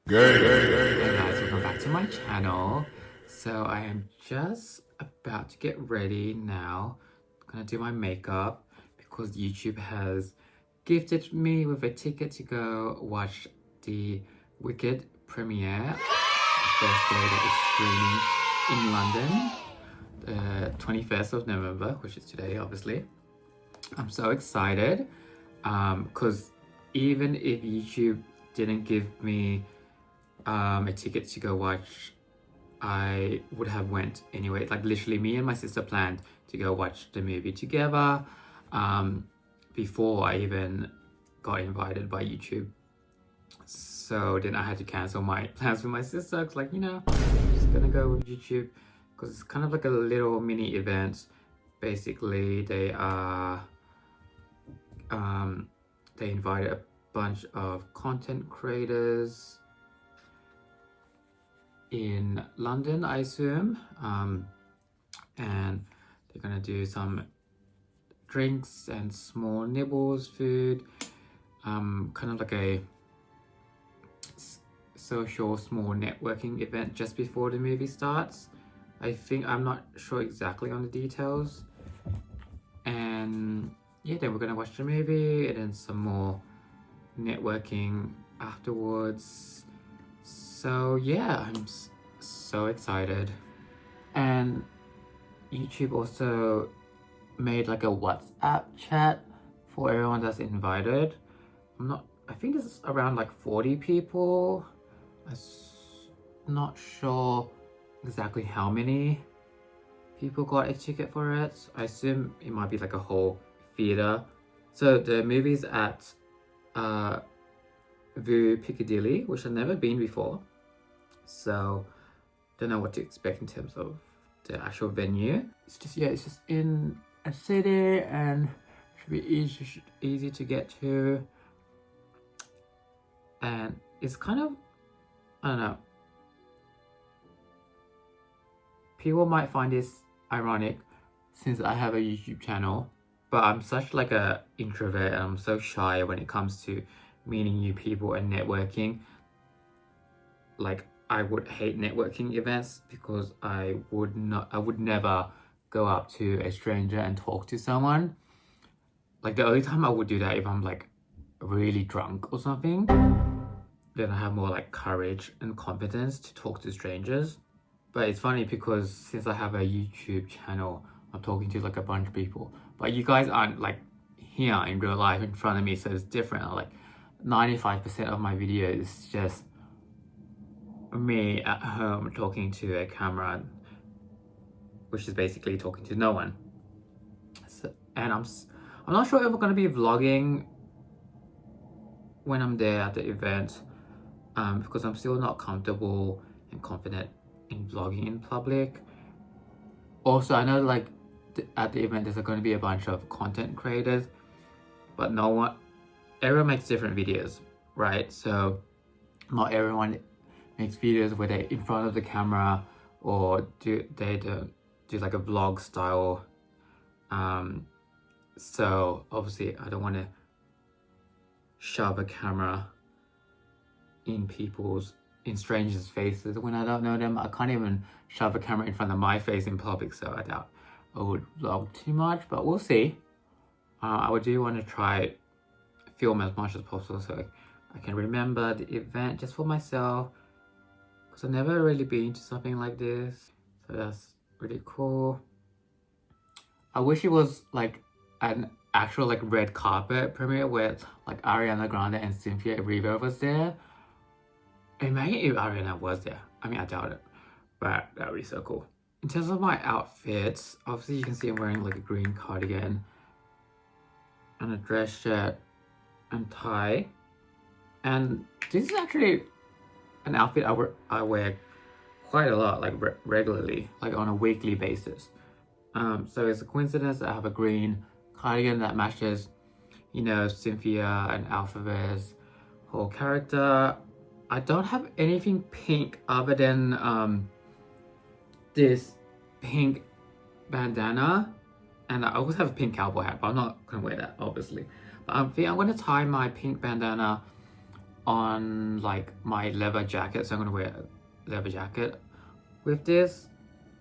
Hey guys, welcome back to my channel. So I am just about to get ready now. I'm gonna do my makeup because YouTube has gifted me with a ticket to go watch the Wicked premiere, the first day that is streaming in London, the 21st of November, which is today, obviously. I'm so excited because even if YouTube didn't give me a ticket to go watch, I would have went anyway. Like literally me and my sister planned to go watch the movie together before I even got invited by YouTube. So then I had to cancel my plans with my sister. It's like, I'm just gonna go with YouTube because it's kind of like a little mini event. Basically, they invited a bunch of content creators in London, I assume, and they're gonna do some drinks and small nibbles, food, kind of like a social small networking event just before the movie starts. I'm not sure exactly on the details. And yeah, then we're gonna watch the movie and then some more networking afterwards. So yeah, I'm so excited. And YouTube also made like a WhatsApp chat for everyone that's invited. I think there's around like 40 people. I'm not sure exactly how many people got a ticket for it. I assume it might be like a whole theater. So the movie's at Vue Piccadilly, which I've never been before. So don't know what to expect in terms of the actual venue. It's just in a city and should be easy to get to. And it's kind of, I don't know, people might find this ironic since I have a YouTube channel, but I'm such like a introvert and I'm so shy when it comes to meeting new people and networking. Like I would hate networking events because I would never go up to a stranger and talk to someone. Like the only time I would do that if I'm like really drunk or something, then I have more like courage and confidence to talk to strangers. But it's funny because since I have a YouTube channel, I'm talking to like a bunch of people. But you guys aren't like here in real life in front of me, so it's different. Like 95% of my video is just me at home talking to a camera, which is basically talking to no one. So, and I'm not sure if we're gonna be vlogging when I'm there at the event, because I'm still not comfortable and confident in vlogging in public. Also, I know like at the event there's going to be a bunch of content creators, but everyone makes different videos, right? So not everyone makes videos where they're in front of the camera or they don't do like a vlog style. So obviously I don't want to shove a camera in strangers' faces when I don't know them. I can't even shove a camera in front of my face in public, so I doubt I would vlog too much, but we'll see. I do want to try film as much as possible so I can remember the event just for myself, because I've never really been to something like this, so that's really cool. I wish it was like an actual like red carpet premiere where like Ariana Grande and Cynthia Erivo was there. Imagine if Ariana was there. I mean, I doubt it, but that would be so cool. In terms of my outfits, obviously you can see I'm wearing like a green cardigan and a dress shirt and tie. And this is actually an outfit I wear quite a lot, like regularly, like on a weekly basis. So it's a coincidence that I have a green cardigan that matches, Cynthia and Alphabear's whole character. I don't have anything pink other than this pink bandana, and I always have a pink cowboy hat, but I'm not gonna wear that obviously. But I think I'm gonna tie my pink bandana on like my leather jacket, so I'm gonna wear a leather jacket with this.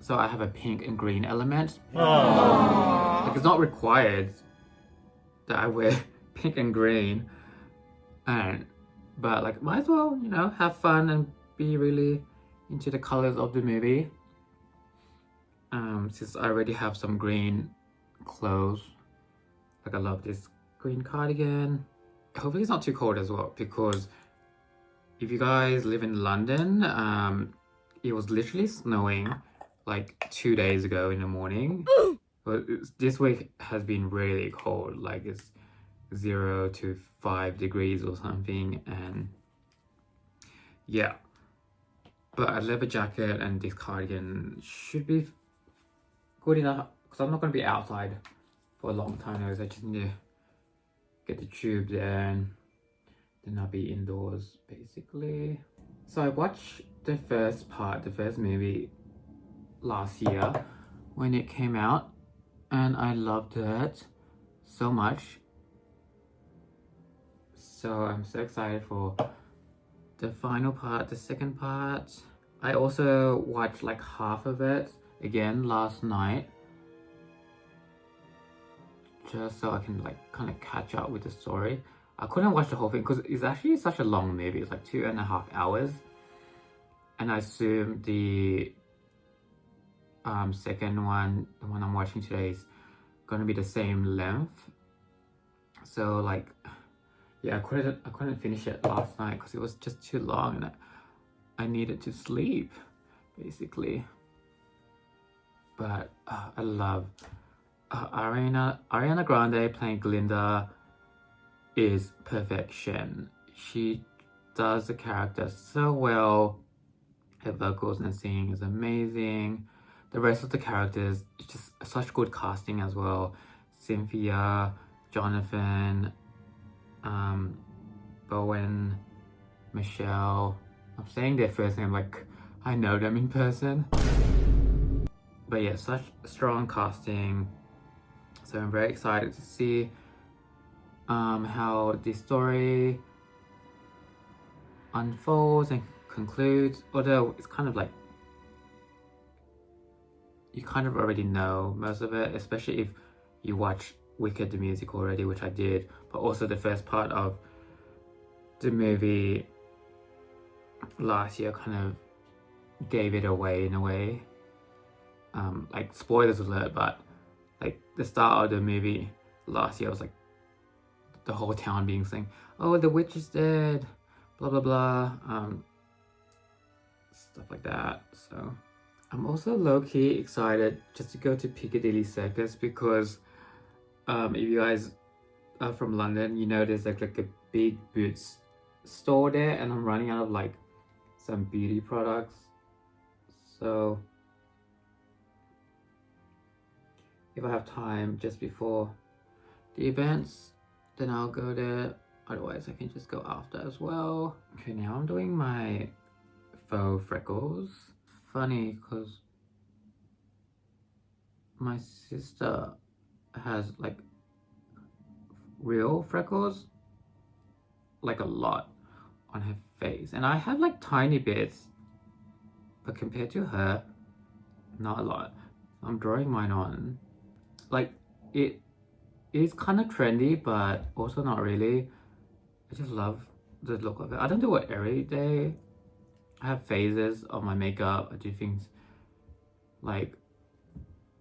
So I have a pink and green element. Like, it's not required that I wear pink and green, but like, might as well, you know, have fun and be really into the colors of the movie. Since I already have some green clothes, like I love this green cardigan. Hopefully it's not too cold as well, because if you guys live in London, it was literally snowing like 2 days ago in the morning. But this week has been really cold, like it's 0 to 5 degrees or something, and yeah. But a leather jacket and this cardigan should be good enough, because I'm not going to be outside for a long time now. I just need to get the tube there and then I'll be indoors basically. So I watched the first movie last year when it came out, and I loved it so much. So I'm so excited for the final part, the second part. I also watched like half of it again last night, just so I can like kind of catch up with the story. I couldn't watch the whole thing because it's actually such a long movie. It's like 2.5 hours, and I assume the second one, the one I'm watching today, is gonna be the same length. So like, yeah, I couldn't finish it last night because it was just too long, and I needed to sleep basically. But I love Ariana Grande playing Glinda is perfection. She does the character so well. Her vocals and singing is amazing. The rest of the characters, it's just such good casting as well. Cynthia, Jonathan, Bowen, Michelle. I'm saying their first name like I know them in person. But yeah, such strong casting. So I'm very excited to see how the story unfolds and concludes. Although it's kind of like, you kind of already know most of it, especially if you watch Wicked the musical already, which I did, but also the first part of the movie last year kind of gave it away in a way. Like, spoilers alert, but like the start of the movie last year was like the whole town being saying, oh, the witch is dead, blah blah blah, stuff like that. So I'm also low-key excited just to go to Piccadilly Circus, because if you guys are from London, you know there's like a big Boots store there, and I'm running out of like some beauty products. So if I have time just before the events, then I'll go there. Otherwise I can just go after as well. Okay, now I'm doing my faux freckles. Funny because my sister has like real freckles, like a lot on her face, and I have like tiny bits, but compared to her, not a lot. I'm drawing mine on. Like, it is kind of trendy, but also not really. I just love the look of it. I don't do it every day. I have phases of my makeup. I do things like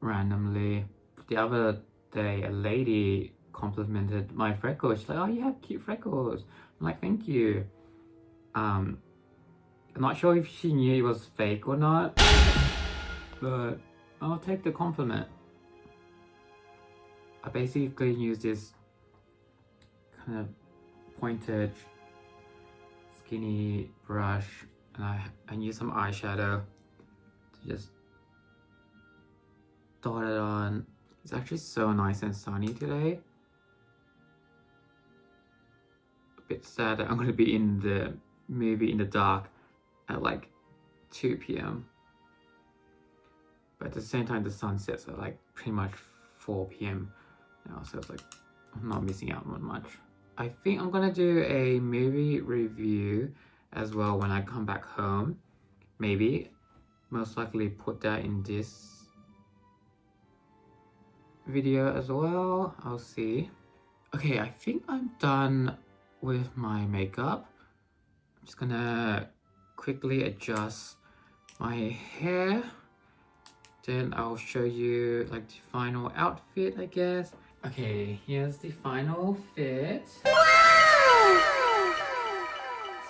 randomly. The other day, a lady complimented my freckles. She's like, oh, you have cute freckles. I'm like, thank you. I'm not sure if she knew it was fake or not, but I'll take the compliment. I basically use this kind of pointed skinny brush, and I use some eyeshadow to just dot it on. It's actually so nice and sunny today. A bit sad that I'm going to be in the movie in the dark at like 2 p.m. But at the same time, the sun sets at like pretty much 4 p.m. now, so it's like I'm not missing out on much. I think I'm gonna do a movie review as well when I come back home. Maybe. Most likely put that in this video as well. I'll see. Okay, I think I'm done with my makeup. I'm just gonna quickly adjust my hair. Then I'll show you like the final outfit, I guess. Okay, here's the final fit. Wow!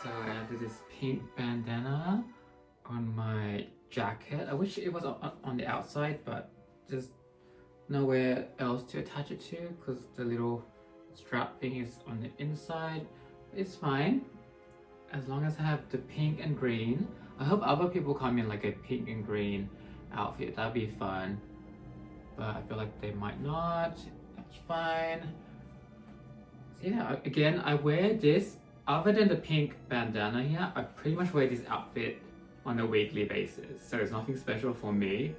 So I added this pink bandana on my jacket. I wish it was on the outside, but just nowhere else to attach it to because the little strap thing is on the inside. It's fine as long as I have the pink and green. I hope other people come in like a pink and green outfit. That'd be fun, but I feel like they might not. That's fine. So yeah, again, I wear this other than the pink bandana here. I pretty much wear this outfit on a weekly basis, so it's nothing special for me.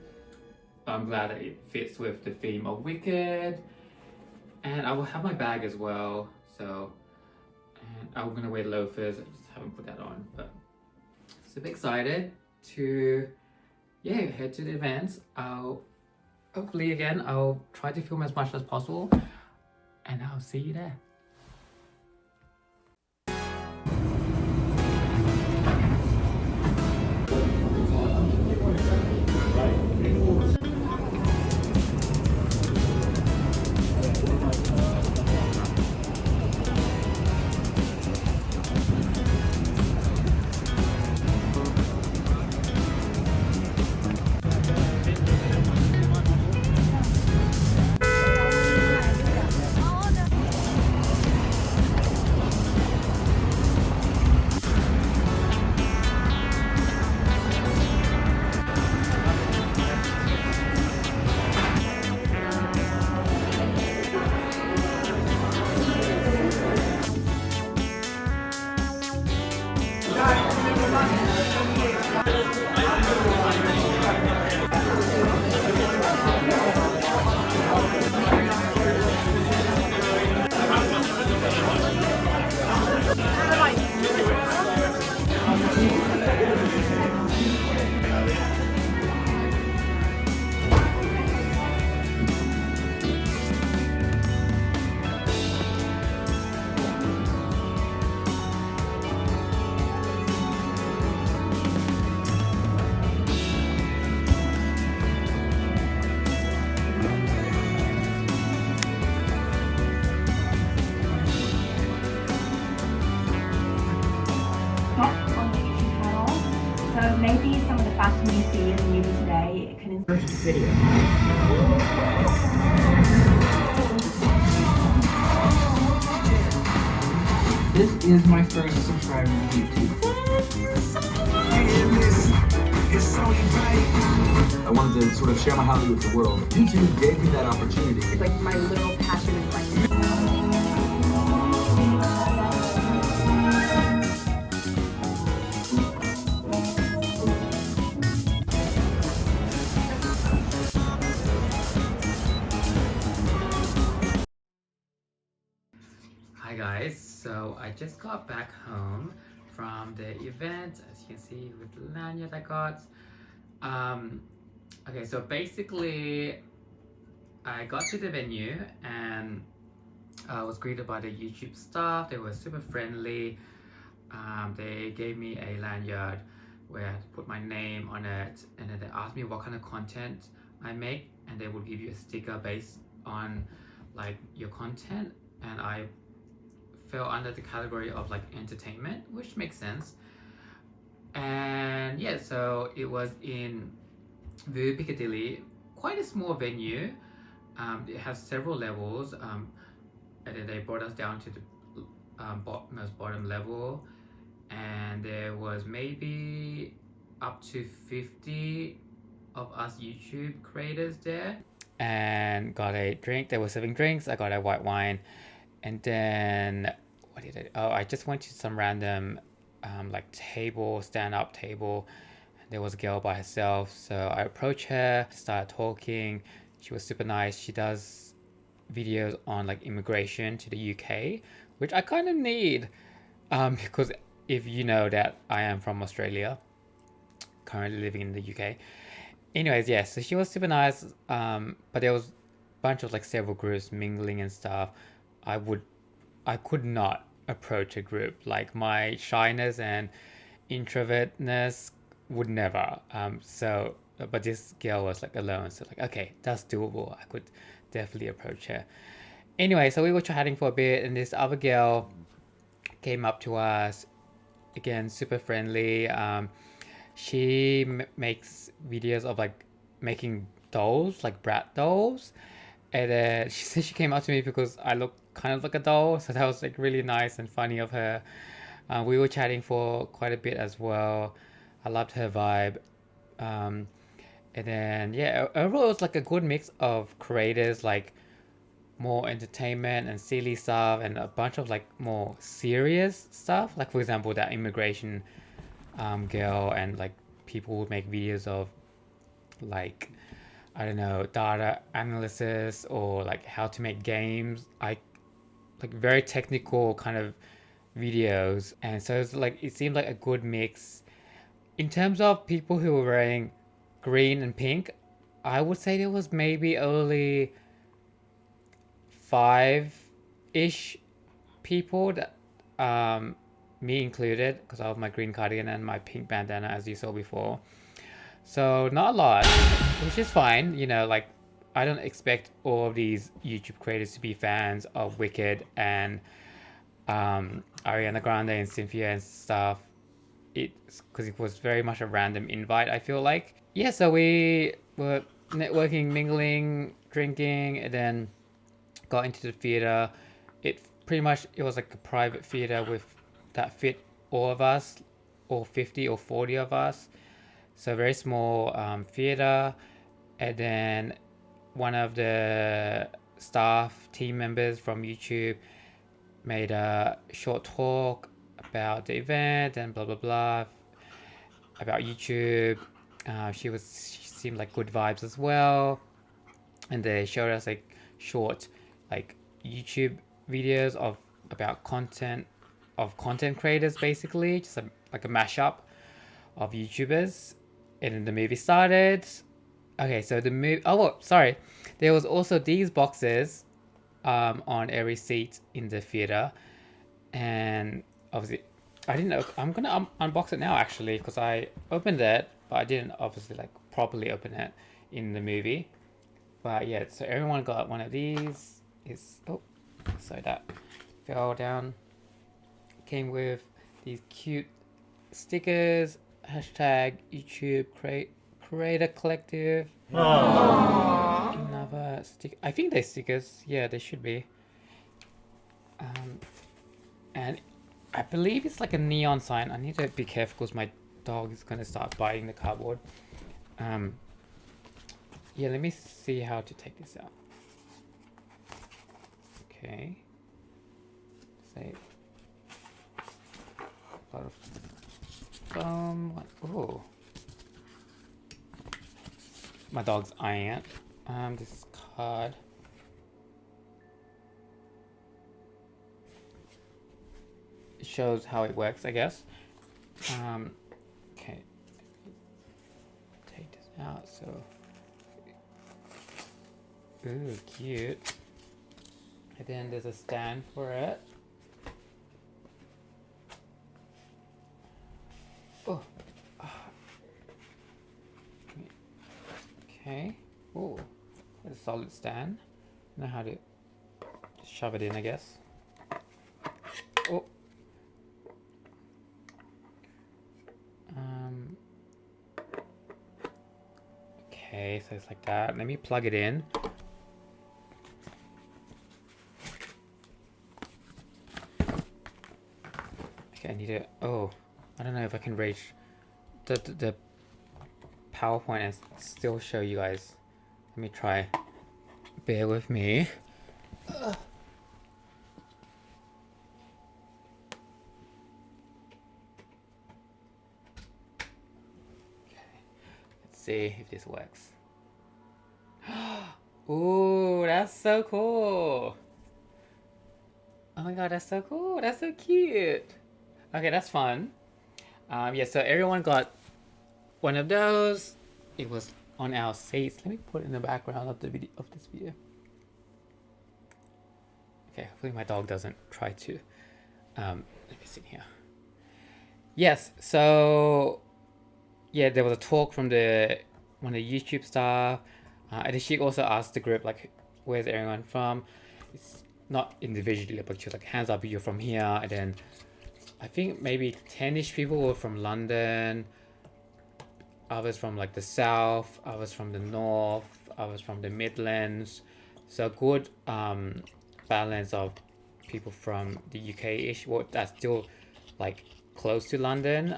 But I'm glad that it fits with the theme of Wicked, and I will have my bag as well. So, and I'm gonna wear loafers. I just haven't put that on, but super excited to head to the events. Hopefully again I'll try to film as much as possible, and I'll see you there. Maybe some of the fashion you see in the movie today, it can inspire video. This is my first subscriber to YouTube. I wanted to sort of share my hobby with the world. YouTube gave me that opportunity. It's like my little passion in life. Hi guys, so I just got back home from the event, as you can see with the lanyard I got. Okay, so basically I got to the venue and I was greeted by the YouTube staff. They were super friendly. They gave me a lanyard where I had to put my name on it, and then they asked me what kind of content I make, and they would give you a sticker based on like your content, and I fell under the category of like entertainment, which makes sense. And yeah, so it was in Vue Piccadilly, quite a small venue. It has several levels, and then they brought us down to the most bottom level, and there was maybe up to 50 of us YouTube creators there, and got a drink. They were serving drinks. I got a white wine, and then what did I? Oh, I just went to some random like stand-up table. There was a girl by herself, so I approached her, started talking. She was super nice. She does videos on like immigration to the UK, which I kind of need. Because if you know that I am from Australia, currently living in the UK. Anyways, yeah, so she was super nice. But there was a bunch of like several groups mingling and stuff. I would, I could not approach a group. Like my shyness and introvertness would never. But this girl was like alone, so like okay, that's doable. I could definitely approach her. Anyway, so we were chatting for a bit, and this other girl came up to us again, super friendly. She makes videos of like making dolls, like brat dolls, and she said she came up to me because I look kind of like a doll, so that was like really nice and funny of her. We were chatting for quite a bit as well. I loved her vibe. Um, and then yeah, overall it was like a good mix of creators, like more entertainment and silly stuff, and a bunch of like more serious stuff. Like for example, that immigration girl, and like people would make videos of like I don't know, data analysis or like how to make games. Like very technical kind of videos, and so it's like it seemed like a good mix. In terms of people who were wearing green and pink, I would say there was maybe only five ish people that, me included, because I have my green cardigan and my pink bandana, as you saw before. So not a lot, which is fine. You know, like I don't expect all of these YouTube creators to be fans of Wicked and Ariana Grande and Cynthia and stuff. It's because it was very much a random invite, I feel like. Yeah, so we were networking, mingling, drinking, and then got into the theater. It pretty much it was like a private theater with that fit all of us, or 50 or 40 of us. So very small theater, and then one of the staff team members from YouTube made a short talk about the event and blah blah blah about YouTube. She seemed like good vibes as well, and they showed us like short like YouTube videos of about content creators, basically just like a mashup of YouTubers. And then the movie started. Okay, so the movie. Oh, sorry. There was also these boxes on every seat in the theater, and obviously, I didn't know. I'm gonna unbox it now actually, because I opened it, but I didn't obviously like properly open it in the movie. But yeah, so everyone got one of these. Is oh, so that fell down. Came with these cute stickers. Hashtag YouTube Creator Collective. Another stick. I think they're stickers. Yeah, they should be. And I believe it's like a neon sign. I need to be careful because my dog is gonna start biting the cardboard. Yeah, let me see how to take this out. Okay. Save. A lot of foam. Oh. My dog's eyeing it. This card. It shows how it works, I guess. Okay. Take this out. So. Ooh, cute. And then there's a stand for it. Oh. Okay. Oh, a solid stand. Know how to just shove it in, I guess. Oh. Okay, so it's like that. Let me plug it in. Okay, I need to. Oh, I don't know if I can reach the PowerPoint and still show you guys. Let me try. Bear with me. Okay, let's see if this works. Ooh, that's so cool. Oh my god, that's so cool. That's so cute. Okay, that's fun. Yeah, so everyone got one of those. It was on our seats. Let me put it in the background of the video of this video. Okay, hopefully my dog doesn't try to. Let me sit here. Yes, so yeah, there was a talk from one of the YouTube staff. And she also asked the group like, "Where's everyone from?" It's not individually, but she was like, "Hands up, you're from here." And then I think maybe 10-ish people were from London. Others from like the south. Others from the north. Others from the Midlands. So good balance of people from the UK-ish. Well, that's still like close to London.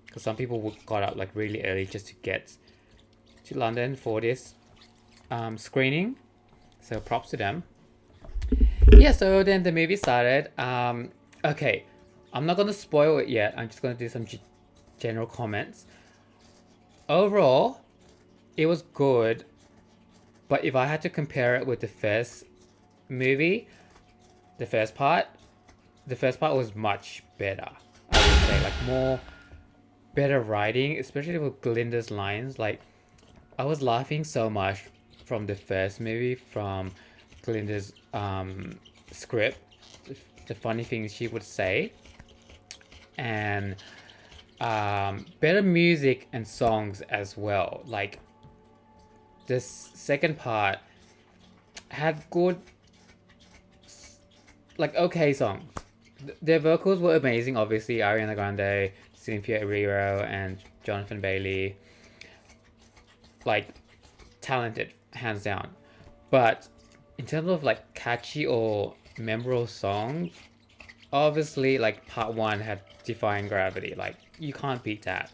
Because some people got up like really early just to get to London for this screening. So props to them. Yeah, so then the movie started. Okay, I'm not gonna spoil it yet. I'm just gonna do some general comments. Overall, it was good, but if I had to compare it with the first movie, the first part was much better. I would say like more better writing, especially with Glinda's lines. Like I was laughing so much from the first movie, from Glinda's script, the funny things she would say, and better music and songs as well. Like this second part had good, like okay songs. Their vocals were amazing. Obviously, Ariana Grande, Cynthia Erivo, and Jonathan Bailey. Like talented, hands down. But in terms of like catchy or memorable songs, obviously like part one had Defying Gravity. Like you can't beat that.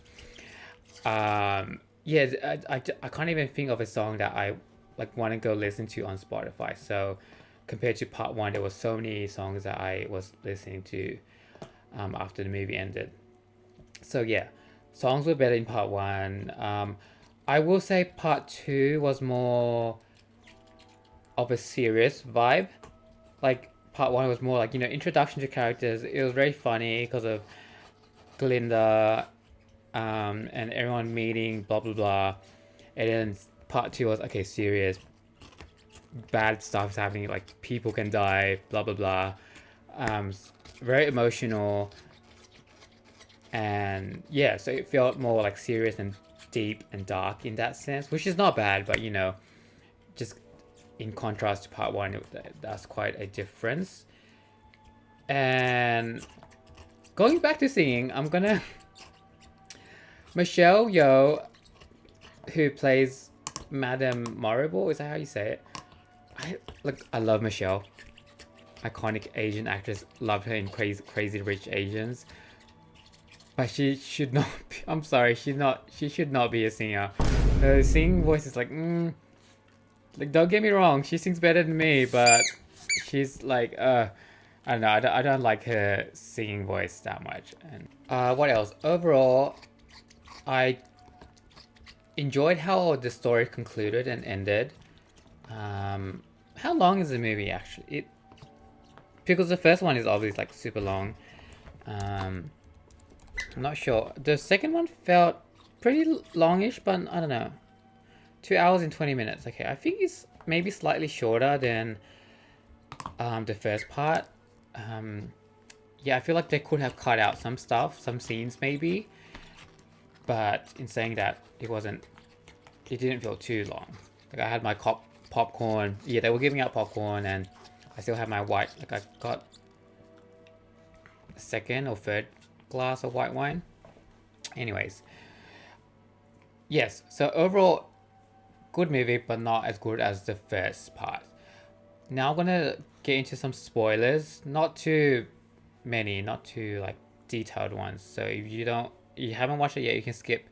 Yeah, I can't even think of a song that I like want to go listen to on Spotify. So compared to part one, there was so many songs that I was listening to after the movie ended. So yeah, songs were better in part one. I will say part two was more of a serious vibe. Like part one was more like, introduction to characters. It was very funny because of Glinda and everyone meeting, blah blah blah. And then part two was okay, serious. Bad stuff's happening, like people can die, blah blah blah. Very emotional. And yeah, so it felt more like serious and deep and dark in that sense, which is not bad, but just in contrast to part one, that's quite a difference. And going back to singing, I'm gonna Michelle Yeoh, who plays Madame Morrible, is that how you say it? I love Michelle, iconic Asian actress. Loved her in Crazy Rich Asians. But she should not be, I'm sorry, she should not be a singer. Her singing voice is like, don't get me wrong, she sings better than me, but she's like, I don't know, I don't like her singing voice that much. And what else? Overall, I enjoyed how the story concluded and ended. How long is the movie actually? Because the first one is obviously like super long. I'm not sure. The second one felt pretty longish, but I don't know. 2 hours and 20 minutes. Okay, I think it's maybe slightly shorter than the first part. Yeah, I feel like they could have cut out some stuff, some scenes maybe. But in saying that, it didn't feel too long. Like I had my popcorn. Yeah, they were giving out popcorn, and I still have my white. Like I got a second or third glass of white wine. Anyways, yes. So overall, good movie, but not as good as the first part. Now I'm gonna get into some spoilers. Not too many, not too like detailed ones. So if you haven't watched it yet, you can skip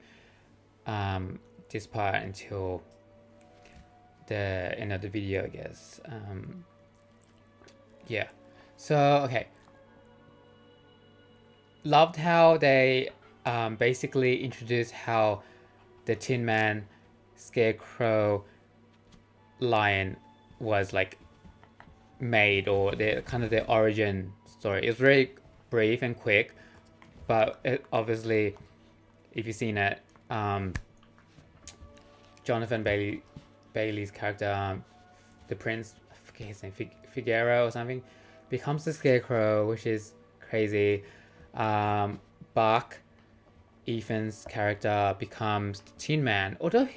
this part until the end of the video, I guess. Yeah. So okay. Loved how they basically introduced how the Tin Man, Scarecrow, Lion was like made, or their kind of their origin story. It was very brief and quick, but obviously, if you've seen it, Jonathan Bailey's character, the prince, I forget his name, Figueroa or something, becomes the Scarecrow, which is crazy. Buck, Ethan's character, becomes the Tin Man. Although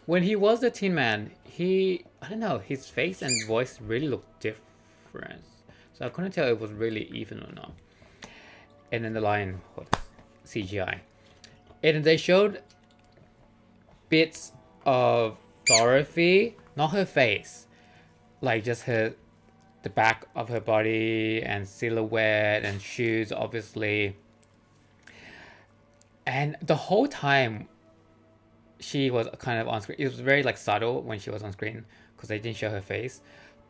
when he was the Tin Man, I don't know, his face and voice really looked different. So I couldn't tell if it was really Ethan or not. And then the lion, CGI. And they showed bits of Dorothy, not her face, like just the back of her body and silhouette and shoes, obviously. And the whole time she was kind of on screen, it was very like subtle when she was on screen because they didn't show her face.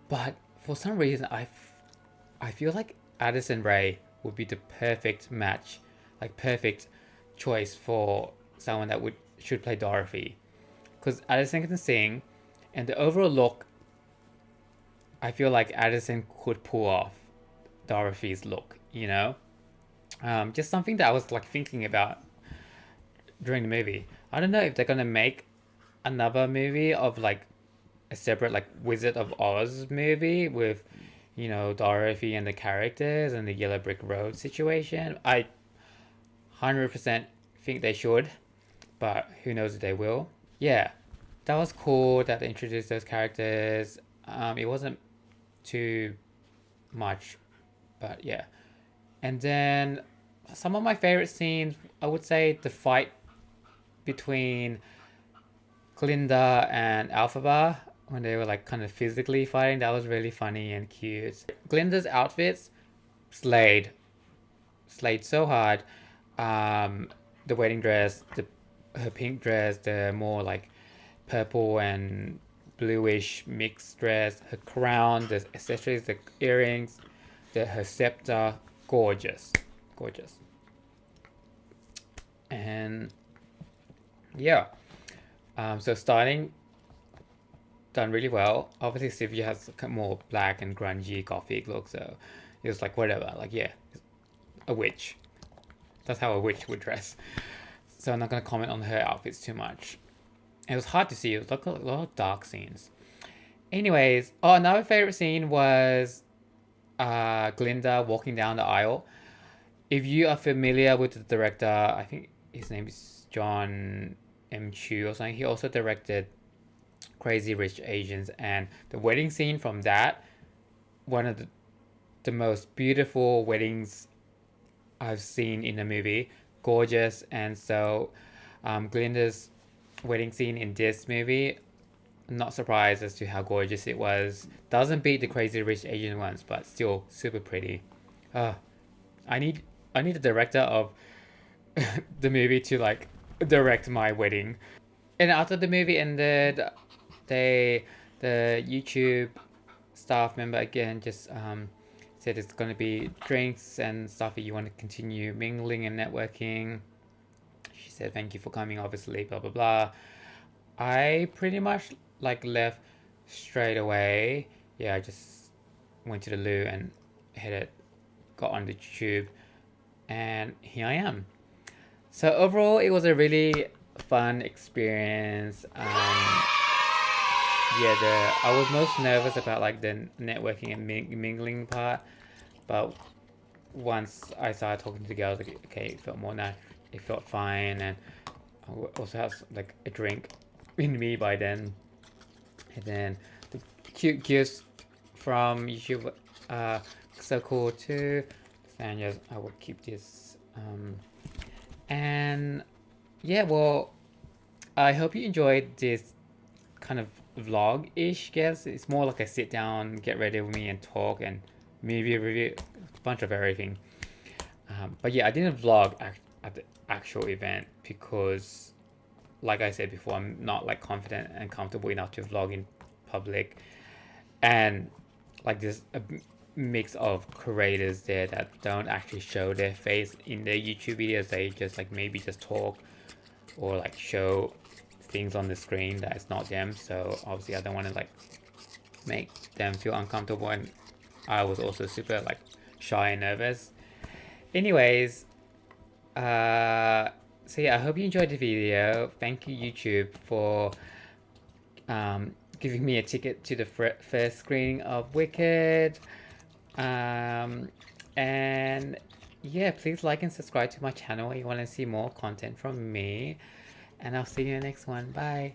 But for some reason, I feel like Addison Rae would be the perfect match, like perfect choice for someone that should play Dorothy, because Addison can sing, and the overall look, I feel like Addison could pull off Dorothy's look, you know? Just something that I was like thinking about during the movie. I don't know if they're gonna make another movie of like a separate like Wizard of Oz movie with, you know, Dorothy and the characters and the Yellow Brick Road situation. I 100% think they should, but who knows if they will. Yeah, that was cool that they introduced those characters. It wasn't too much, but yeah. And then some of my favorite scenes, I would say the fight between Glinda and Alphaba when they were like kind of physically fighting. That was really funny and cute. Glinda's outfits slayed so hard. The wedding dress, her pink dress, the more like purple and bluish mixed dress, her crown, the accessories, the earrings, her scepter, gorgeous. And yeah, so styling done really well. Obviously Sylvia has more black and grungy gothic look, so it was like whatever, like yeah, a witch. That's how a witch would dress. So I'm not gonna comment on her outfits too much. It was hard to see. It was like a lot of dark scenes. Anyways, another favorite scene was Glinda walking down the aisle. If you are familiar with the director, I think his name is John M. Chu or something. He also directed Crazy Rich Asians, and the wedding scene from that, one of the most beautiful weddings I've seen in a movie. Gorgeous. And so Glinda's wedding scene in this movie, not surprised as to how gorgeous it was. Doesn't beat the Crazy Rich Asian ones, but still super pretty. I need the director of the movie to like direct my wedding. And after the movie ended, the YouTube staff member again just said it's gonna be drinks and stuff if you want to continue mingling and networking. She said thank you for coming, obviously, blah blah blah. I pretty much like left straight away. Yeah, I just went to the loo and got on the tube, and here I am. So overall, it was a really fun experience. I was most nervous about like the networking and mingling part, but once I started talking to the girls, like, okay, it felt more natural. It felt fine, and I also have like a drink in me by then. And then the cute gifts from YouTube, so cool too. And yes, I will keep this. And yeah, well, I hope you enjoyed this kind of vlog-ish, guess. It's more like a sit down, get ready with me and talk and movie review, a bunch of everything. But yeah, I didn't vlog at the actual event because, like I said before, I'm not like confident and comfortable enough to vlog in public. And like there's a mix of creators there that don't actually show their face in their YouTube videos. They just like maybe just talk or like show things on the screen that it's not them. So obviously I don't want to like make them feel uncomfortable, and I was also super like shy and nervous. Anyways, so yeah, I hope you enjoyed the video. Thank you, YouTube, for giving me a ticket to the first screening of Wicked. And yeah, please like and subscribe to my channel if you want to see more content from me. And I'll see you in the next one. Bye.